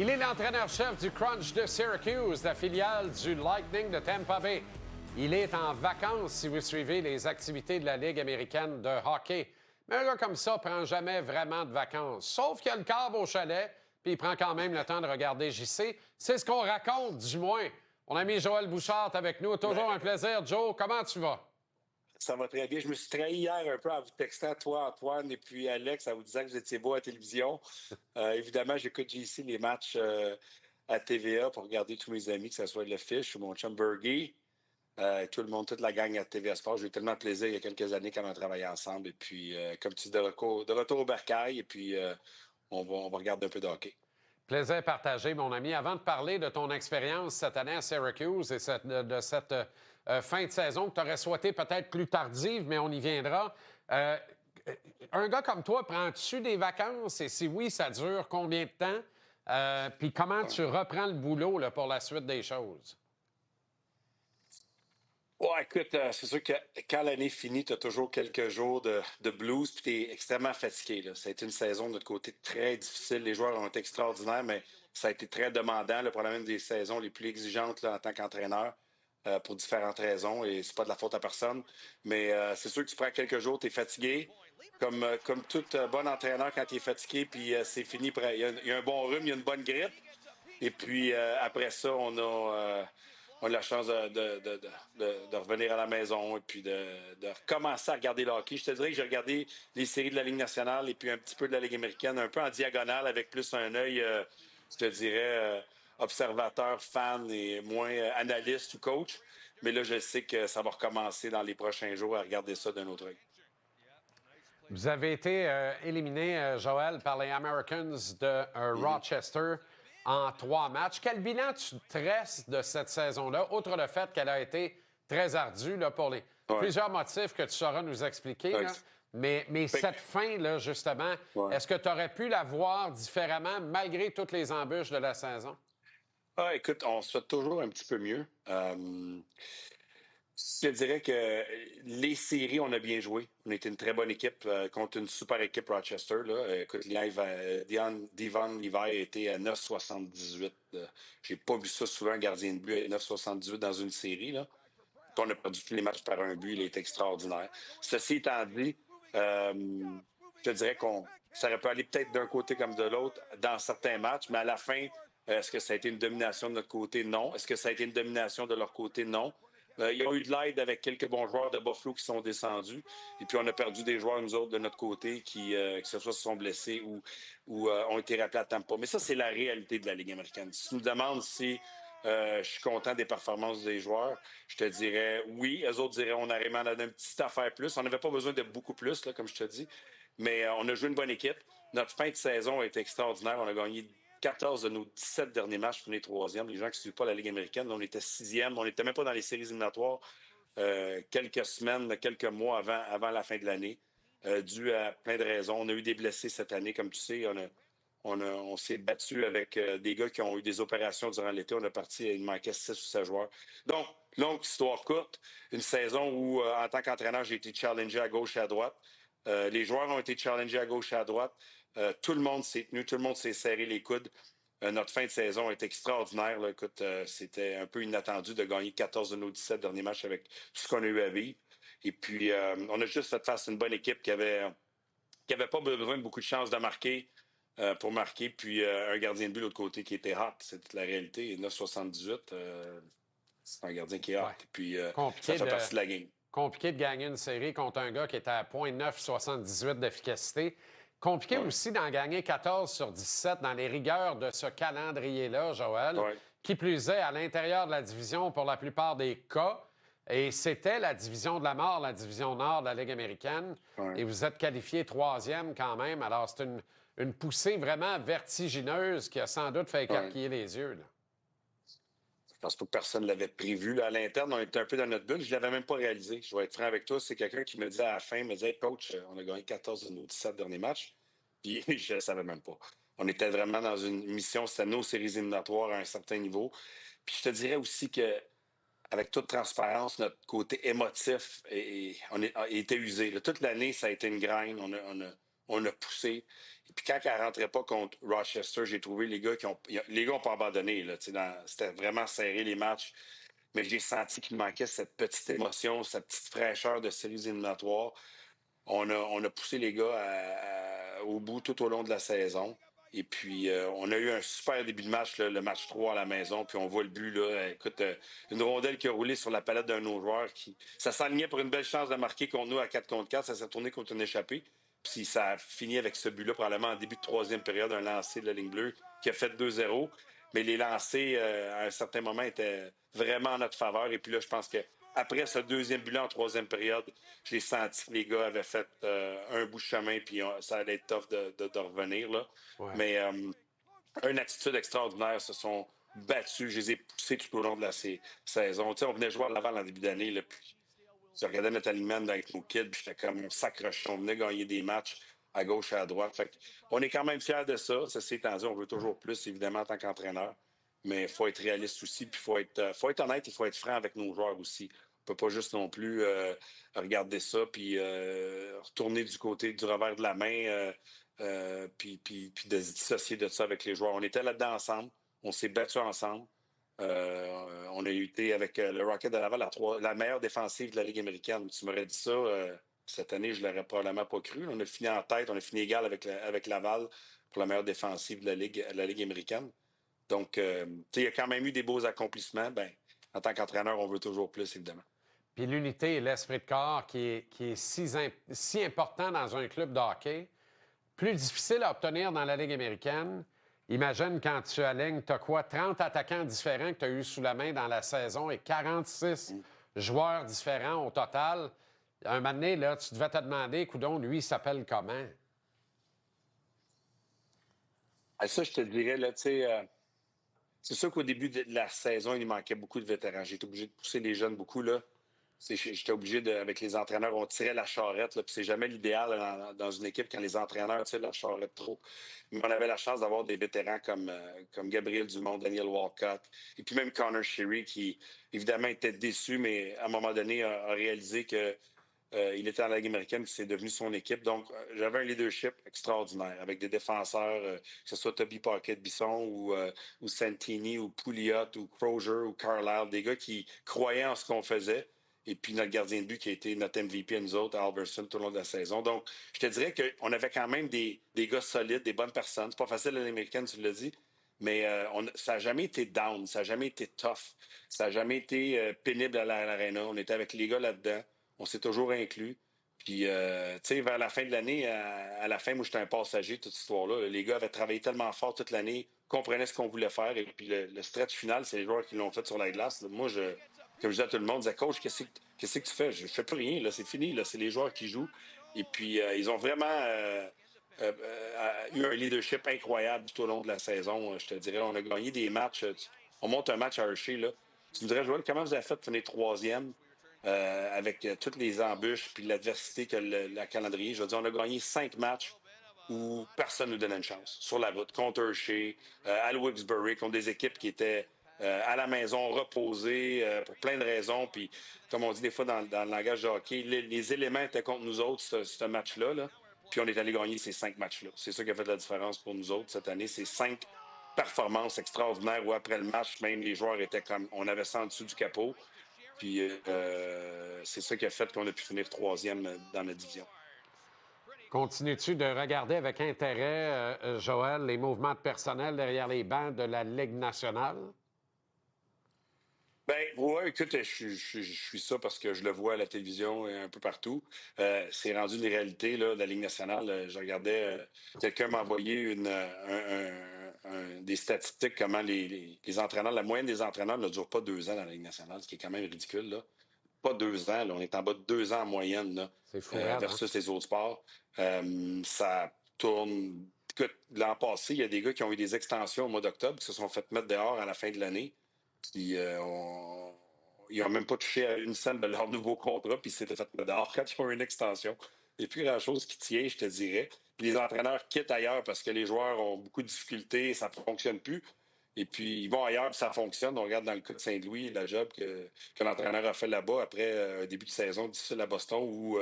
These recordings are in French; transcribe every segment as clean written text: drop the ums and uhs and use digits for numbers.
Il est l'entraîneur-chef du Crunch de Syracuse, la filiale du Lightning de Tampa Bay. Il est en vacances si vous suivez les activités de la Ligue américaine de hockey. Mais un gars comme ça prend jamais vraiment de vacances. Sauf qu'il a le câble au chalet, puis il prend quand même le temps de regarder JC. C'est ce qu'on raconte, du moins. Mon ami Joël Bouchard est avec nous. Toujours un plaisir. Joe, comment tu vas? Ça va très bien. Je me suis trahi hier un peu en vous textant, toi, Antoine, et puis Alex, en vous disant que vous étiez beau à la télévision. Évidemment, j'écoute ici les matchs à TVA pour regarder tous mes amis, que ce soit le Fish ou mon chum Bergie, tout le monde, toute la gang à TVA Sport. J'ai eu tellement de plaisir il y a quelques années quand on a travaillé ensemble. Et puis, comme tu dis, de retour au bercail, et puis on va regarder un peu de hockey. Plaisir partagé, mon ami. Avant de parler de ton expérience cette année à Syracuse et de cette fin de saison que tu aurais souhaité peut-être plus tardive, mais on y viendra. Un gars comme toi, prends-tu des vacances? Et si oui, ça dure combien de temps? Puis comment tu reprends le boulot là, pour la suite des choses? Ouais, écoute, c'est sûr que quand l'année finit, tu as toujours quelques jours de blues, puis tu es extrêmement fatigué. Là. Ça a été une saison de notre côté très difficile. Les joueurs ont été extraordinaires, mais ça a été très demandant. Le problème des saisons les plus exigeantes là, en tant qu'entraîneur pour différentes raisons, et c'est pas de la faute à personne. Mais c'est sûr que tu prends quelques jours, tu es fatigué. Comme tout bon entraîneur, quand tu es fatigué, puis c'est fini, il y a un bon rhume, il y a une bonne grippe. Et puis après ça, on a la chance de revenir à la maison et puis de recommencer à regarder le hockey. Je te dirais que j'ai regardé les séries de la Ligue nationale et puis un petit peu de la Ligue américaine, un peu en diagonale avec plus un œil, je te dirais, observateur, fan et moins analyste ou coach. Mais là, je sais que ça va recommencer dans les prochains jours à regarder ça d'un autre œil. Vous avez été éliminé, Joël, par les Americans de Rochester en 3 matchs. Quel bilan tu tresses de cette saison-là, outre le fait qu'elle a été très ardue là, pour les Ouais. plusieurs motifs que tu sauras nous expliquer? Ouais. Là. Mais Fait cette fin-là, justement, ouais. est-ce que tu aurais pu la voir différemment malgré toutes les embûches de la saison? Ah, écoute, on se fait toujours un petit peu mieux. Je te dirais que les séries, on a bien joué. On était une très bonne équipe contre une super équipe Rochester. Là. Écoute, Devon Levi a été à 9,78. J'ai pas vu ça souvent, un gardien de but à 9,78 dans une série. Là. On a perdu tous les matchs par un but. Il est extraordinaire. Ceci étant dit, je te dirais qu'on ça aurait pu aller peut-être d'un côté comme de l'autre dans certains matchs, mais à la fin, est-ce que ça a été une domination de notre côté? Non. Est-ce que ça a été une domination de leur côté? Non. Ils ont eu de l'aide avec quelques bons joueurs de Buffalo qui sont descendus. Et puis, on a perdu des joueurs, nous autres, de notre côté, que ce soit se sont blessés ou ont été rappelés à Tampa. Mais ça, c'est la réalité de la Ligue américaine. Si tu me demandes si je suis content des performances des joueurs, je te dirais oui. Eux autres diraient on a vraiment donné une petite affaire plus. On n'avait pas besoin de beaucoup plus, là, comme je te dis. Mais on a joué une bonne équipe. Notre fin de saison a été extraordinaire. On a gagné 14 de nos 17 derniers matchs, on est troisième. Les gens qui ne suivent pas la Ligue américaine, on était sixième. On n'était même pas dans les séries éliminatoires quelques semaines, quelques mois avant la fin de l'année, dû à plein de raisons. On a eu des blessés cette année, comme tu sais. On s'est battu avec des gars qui ont eu des opérations durant l'été. On a parti, il manquait 6 ou 7 joueurs. Donc, longue histoire courte. Une saison où, en tant qu'entraîneur, j'ai été challengé à gauche et à droite. Les joueurs ont été challengés à gauche et à droite. Tout le monde s'est tenu, tout le monde s'est serré les coudes. Notre fin de saison est extraordinaire. Là. Écoute, c'était un peu inattendu de gagner 14 de nos 17 derniers matchs avec tout ce qu'on a eu à vivre. Et puis, on a juste fait face à une bonne équipe qui avait pas besoin de beaucoup de chances de marquer pour marquer. Puis, un gardien de but de l'autre côté qui était hot. C'est la réalité. 9,78, c'est un gardien qui est hot. Ouais. Et puis, ça Compliqué fait de, partie de la game. compliqué de gagner une série contre un gars qui était à 0,978 d'efficacité. Compliqué Ouais. aussi d'en gagner 14 sur 17 dans les rigueurs de ce calendrier-là, Joël. Ouais. Qui plus est, à l'intérieur de la division pour la plupart des cas. Et c'était la division de la mort, la division nord de la Ligue américaine. Ouais. Et vous êtes qualifié troisième quand même. Alors, c'est une poussée vraiment vertigineuse qui a sans doute fait Ouais. écarquiller les yeux. Là. Je pense pas que personne ne l'avait prévu. Là, à l'interne, on était un peu dans notre bulle. Je ne l'avais même pas réalisé. Je vais être franc avec toi. C'est quelqu'un qui me disait à la fin, me disait, hey, coach, on a gagné 14 de nos 17 derniers matchs. Puis je ne le savais même pas. On était vraiment dans une mission, c'était nos séries éliminatoires à un certain niveau. Puis je te dirais aussi que avec toute transparence, notre côté émotif a été usé. Là, toute l'année, ça a été une grind. on a poussé. Et puis quand elle ne rentrait pas contre Rochester, j'ai trouvé les gars ont pas abandonné. Là, c'était vraiment serré les matchs. Mais j'ai senti qu'il manquait cette petite émotion, cette petite fraîcheur de séries éliminatoires. On a poussé les gars au bout tout au long de la saison. Et puis, on a eu un super début de match, là, le match 3 à la maison. Puis, on voit le but. Là, écoute, une rondelle qui a roulé sur la palette d'un de nos joueurs. Ça s'alignait pour une belle chance de marquer contre nous à 4 contre 4. Ça s'est tourné contre une échappée. Puis, ça a fini avec ce but-là, probablement en début de troisième période, un lancer de la ligne bleue qui a fait 2-0. Mais les lancers, à un certain moment, étaient vraiment en notre faveur. Et puis là, je pense que après ce deuxième but-là en troisième période, j'ai senti que les gars avaient fait un bout de chemin, puis ça allait être tough de revenir. Là. Ouais. Mais une attitude extraordinaire, se sont battus. Je les ai poussés tout au long de la saison. Tu sais, on venait jouer à Laval en début d'année, là, puis je regardais notre alignement avec nos kids, puis j'étais comme on s'accrochait. On venait gagner des matchs à gauche et à droite. Fait on est quand même fiers de ça. Ceci étant dit, on veut toujours plus, évidemment, en tant qu'entraîneur. Mais il faut être réaliste aussi, puis il faut être honnête, il faut être franc avec nos joueurs aussi. On ne peut pas juste non plus regarder ça, puis retourner du côté du revers de la main, puis de se dissocier de ça avec les joueurs. On était là-dedans ensemble, on s'est battus ensemble. On a été avec le Rocket de Laval, la meilleure défensive de la Ligue américaine. Tu m'aurais dit ça cette année, je ne l'aurais probablement pas cru. On a fini en tête, on a fini égal avec Laval pour la meilleure défensive de la Ligue américaine. Donc, il y a quand même eu des beaux accomplissements. Ben, en tant qu'entraîneur, on veut toujours plus, évidemment. Puis l'unité et l'esprit de corps qui est si important dans un club de hockey, plus difficile à obtenir dans la Ligue américaine. Imagine quand tu alignes, tu as quoi, 30 attaquants différents que tu as eu sous la main dans la saison et 46 joueurs différents au total. Un moment donné, là, tu devais te demander, coudonc, lui, il s'appelle comment? Ça, je te dirais, là, tu sais, c'est sûr qu'au début de la saison, il manquait beaucoup de vétérans. J'ai été obligé de pousser les jeunes beaucoup, là. J'étais obligé avec les entraîneurs, on tirait la charrette, là, puis c'est jamais l'idéal dans une équipe quand les entraîneurs tirent la charrette trop. Mais on avait la chance d'avoir des vétérans comme Gabriel Dumont, Daniel Walcott, et puis même Connor Sherry, qui évidemment était déçu, mais à un moment donné a réalisé que il était en Ligue américaine, puis c'est devenu son équipe. Donc, j'avais un leadership extraordinaire avec des défenseurs, que ce soit Toby Pocket-Bisson ou Santini ou Pouliot ou Crozier ou Carlisle, des gars qui croyaient en ce qu'on faisait. Et puis notre gardien de but qui a été notre MVP à nous autres, Alverson, tout au long de la saison. Donc, je te dirais qu'on avait quand même des gars solides, des bonnes personnes. C'est pas facile à l'américaine, tu l'as dit. Mais ça n'a jamais été down, ça n'a jamais été tough, ça n'a jamais été pénible à l'aréna. On était avec les gars là-dedans. On s'est toujours inclus. Puis, tu sais, vers la fin de l'année, à la fin, moi, j'étais un passager, toute cette histoire-là. Les gars avaient travaillé tellement fort toute l'année, comprenaient ce qu'on voulait faire. Et puis, le stretch final, c'est les joueurs qui l'ont fait sur la glace. Moi, comme je disais à tout le monde, je disais, coach, qu'est-ce que tu fais? Je fais plus rien, là, c'est fini, là, c'est les joueurs qui jouent. Et puis, ils ont vraiment eu un leadership incroyable tout au long de la saison. Je te dirais, on a gagné des matchs. On monte un match à Hershey, là. Tu me dirais, Joël, comment vous avez fait pour finir troisième? Avec toutes les embûches puis l'adversité que la calendrier. Je veux dire, on a gagné 5 matchs où personne ne nous donnait une chance. Sur la route, contre Hershey, à Wilkes-Barre, contre des équipes qui étaient à la maison, reposées pour plein de raisons. Puis, comme on dit des fois dans le langage de hockey, les éléments étaient contre nous autres, ce match-là. Là. Puis, on est allé gagner ces 5 matchs-là. C'est ça qui a fait la différence pour nous autres cette année. C'est 5 performances extraordinaires où, après le match, même les joueurs étaient comme... On avait ça en dessous du capot. Puis c'est ça qui a fait qu'on a pu finir troisième dans la division. Continues-tu de regarder avec intérêt, Joël, les mouvements de personnel derrière les bancs de la Ligue nationale? Ben, ouais, écoute, je suis ça parce que je le vois à la télévision et un peu partout. C'est rendu une réalité là, de la Ligue nationale. Je regardais, quelqu'un m'a envoyé des statistiques, comment les entraîneurs, la moyenne des entraîneurs ne dure pas 2 ans dans la Ligue nationale, ce qui est quand même ridicule. Là. Pas 2 ans, là, on est en bas de 2 ans en moyenne là, C'est fou, hein? versus les autres sports. Ça tourne. Écoute, l'an passé, il y a des gars qui ont eu des extensions au mois d'octobre qui se sont fait mettre dehors à la fin de l'année. Puis ils n'ont même pas touché à une scène de leur nouveau contrat, puis ils s'étaient fait mettre dehors quand ils ont eu une extension. Il n'y a plus grand-chose qui tient, je te dirais. Puis les entraîneurs quittent ailleurs parce que les joueurs ont beaucoup de difficultés, ça ne fonctionne plus. Et puis, ils vont ailleurs, puis ça fonctionne. On regarde dans le cas de Saint-Louis, la job que l'entraîneur a fait là-bas après un début de saison difficile à Boston où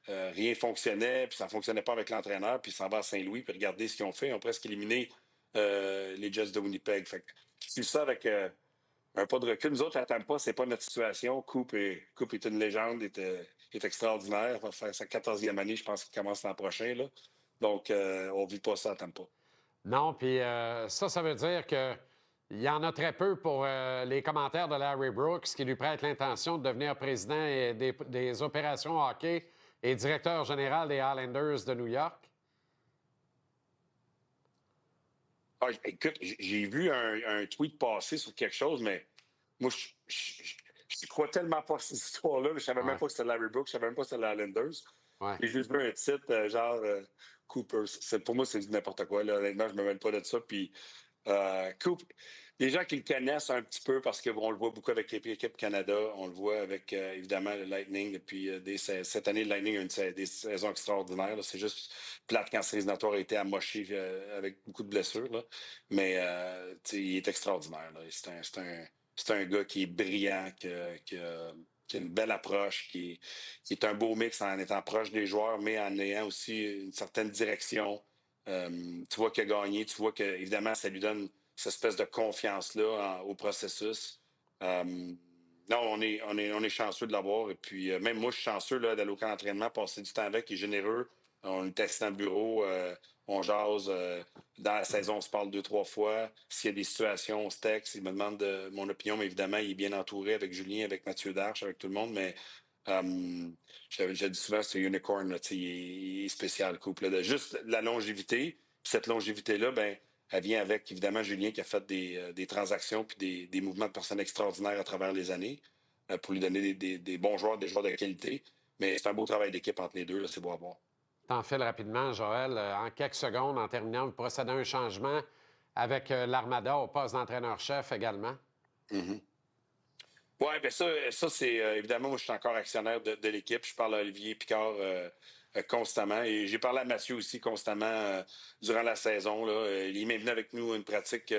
rien fonctionnait, puis ça ne fonctionnait pas avec l'entraîneur, puis il s'en va à Saint-Louis, puis regardez ce qu'ils ont fait. Ils ont presque éliminé les Jets de Winnipeg. Fait que, je suis ça avec un pas de recul. Nous autres, à Tampa, c'est pas notre situation. Coupe est une légende, est extraordinaire. Il va faire sa 14e année, je pense qu'il commence l'an prochain. Là. Donc, on ne vit pas ça à Tampa. Non, puis ça veut dire que il y en a très peu pour les commentaires de Larry Brooks qui lui prête l'intention de devenir président des opérations hockey et directeur général des Islanders de New York. Ah, écoute, j'ai vu un tweet passer sur quelque chose, mais moi, je crois tellement pas à cette histoire-là. Je savais même Ouais, pas que c'était Larry Brooks, je savais même pas que c'était les Islanders. ouais. J'ai juste vu un titre genre Cooper. Pour moi, c'est du n'importe quoi. Là. Honnêtement, je me mêle pas de ça. Puis Cooper, les gens qui le connaissent un petit peu parce qu'on le voit beaucoup avec l'équipe Canada, on le voit avec évidemment le Lightning depuis cette année. Le Lightning a des saisons extraordinaires. Là. C'est juste plate quand ses éliminatoires a été amoché avec beaucoup de blessures. Là. Mais il est extraordinaire. Là. C'est un gars qui est brillant, qui a une belle approche, qui est un beau mix en étant proche des joueurs, mais en ayant aussi une certaine direction. Tu vois qu'il a gagné, tu vois que évidemment ça lui donne cette espèce de confiance-là au processus. Non, on est chanceux de l'avoir. Et puis, même moi, je suis chanceux là, d'aller au camp d'entraînement, passer du temps avec, il est généreux. On est assis dans le bureau, on jase. Dans la saison, on se parle 2, 3 fois. S'il y a des situations, on se texte. Il me demande mon opinion, mais évidemment, il est bien entouré avec Julien, avec Mathieu Darche, avec tout le monde. Mais je dis souvent, c'est un unicorn. Là, il est spécial, couple. Juste la longévité. Puis cette longévité-là, ben, elle vient avec, évidemment, Julien qui a fait des transactions puis des mouvements de personnes extraordinaires à travers les années pour lui donner des bons joueurs, des joueurs de qualité. Mais c'est un beau travail d'équipe entre les deux, là, c'est beau à voir. T'en fais rapidement, Joël. En quelques secondes, en terminant, vous procédez à un changement avec l'Armada au poste d'entraîneur-chef également. Mm-hmm. Oui, bien ça c'est évidemment, moi je suis encore actionnaire de l'équipe. Je parle à Olivier Picard constamment et j'ai parlé à Mathieu aussi constamment durant la saison. Là. Il est même venu avec nous une pratique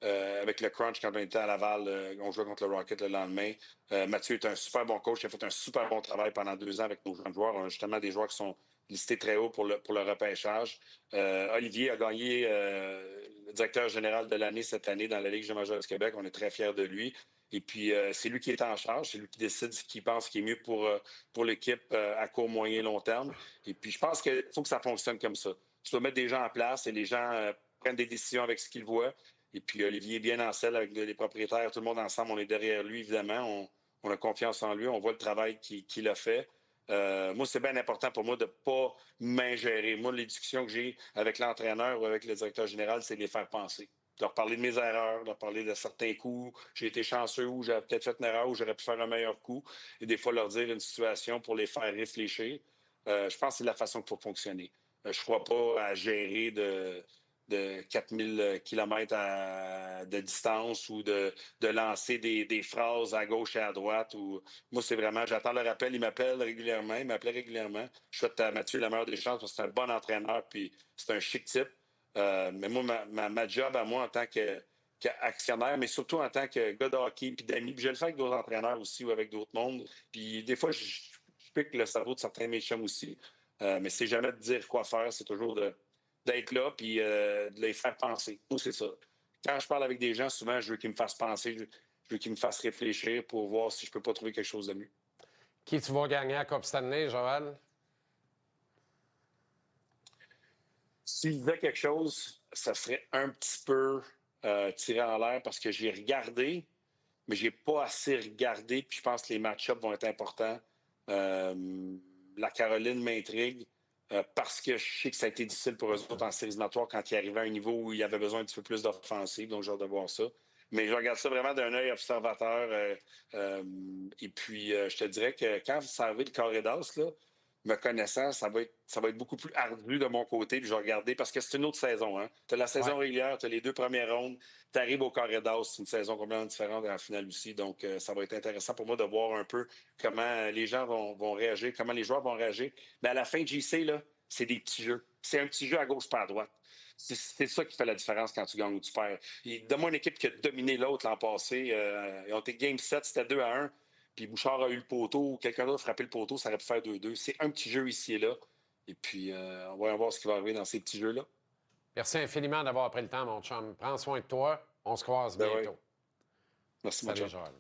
avec le Crunch quand on était à Laval. On jouait contre le Rocket le lendemain. Mathieu est un super bon coach. Il a fait un super bon travail pendant 2 ans avec nos jeunes joueurs. On a justement des joueurs qui sont listés très haut pour le repêchage. Olivier a gagné le directeur général de l'année cette année dans la Ligue majeure du Québec. On est très fiers de lui. Et puis, c'est lui qui est en charge, c'est lui qui décide ce qu'il pense qui est mieux pour l'équipe à court, moyen, long terme. Et puis, je pense qu'il faut que ça fonctionne comme ça. Tu dois mettre des gens en place et les gens prennent des décisions avec ce qu'ils voient. Et puis, Olivier est bien en selle avec les propriétaires, tout le monde ensemble, on est derrière lui, évidemment. On a confiance en lui, on voit le travail qu'il a fait. Moi, c'est bien important pour moi de ne pas m'ingérer. Moi, les discussions que j'ai avec l'entraîneur ou avec le directeur général, c'est de les faire penser. De leur parler de mes erreurs, de leur parler de certains coups. J'ai été chanceux ou j'avais peut-être fait une erreur ou j'aurais pu faire un meilleur coup. Et des fois, leur dire une situation pour les faire réfléchir. Je pense que c'est la façon qu'il faut fonctionner. Je ne crois pas à gérer de 4000 kilomètres de distance ou de lancer des phrases à gauche et à droite. Moi, c'est vraiment, j'attends le rappel, il m'appelle régulièrement, il m'appelait régulièrement. Je souhaite à Mathieu la meilleure des chances parce que c'est un bon entraîneur puis c'est un chic type. Mais moi, ma job à moi en tant qu'actionnaire, mais surtout en tant que gars de hockey puis d'amis, puis je le fais avec d'autres entraîneurs aussi ou avec d'autres mondes. Puis des fois, je pique le cerveau de certains de mes chums aussi. Mais c'est jamais de dire quoi faire, c'est toujours d'être là puis de les faire penser. Moi, c'est ça. Quand je parle avec des gens, souvent, je veux qu'ils me fassent penser, je veux qu'ils me fassent réfléchir pour voir si je peux pas trouver quelque chose de mieux. Qui tu vas gagner à Coupe Stanley, Joël? Si je disais quelque chose, ça serait un petit peu tiré en l'air parce que j'ai regardé, mais j'ai pas assez regardé, puis je pense que les match-ups vont être importants. La Caroline m'intrigue parce que je sais que ça a été difficile pour eux autres en séries éliminatoires quand ils arrivaient à un niveau où il y avait besoin un petit peu plus d'offensive, donc j'ai hâte de voir ça. Mais je regarde ça vraiment d'un œil observateur. Et puis, je te dirais que quand ça arrive le carré d'as, là, me connaissant, ça va être beaucoup plus ardu de mon côté. Puis je vais regarder parce que c'est une autre saison. Hein? Tu as la Ouais. saison régulière, tu as les 2 premières rondes, tu arrives au carré d'as, c'est une saison complètement différente à la finale aussi. Donc, ça va être intéressant pour moi de voir un peu comment les gens vont réagir, comment les joueurs vont réagir. Mais à la fin, JC, là, c'est des petits jeux. c'est un petit jeu à gauche pas à droite. C'est ça qui fait la différence quand tu gagnes ou tu perds. Donne-moi une équipe qui a dominé l'autre l'an passé. Ils ont été Game 7, c'était 2-1. Puis Bouchard a eu le poteau, ou quelqu'un d'autre a frappé le poteau, ça aurait pu faire 2-2. C'est un petit jeu ici et là. Et puis, on va voir ce qui va arriver dans ces petits jeux-là. Merci infiniment d'avoir pris le temps, mon chum. Prends soin de toi. On se croise Ben oui. bientôt. Merci, mon Salut, chum. Joël.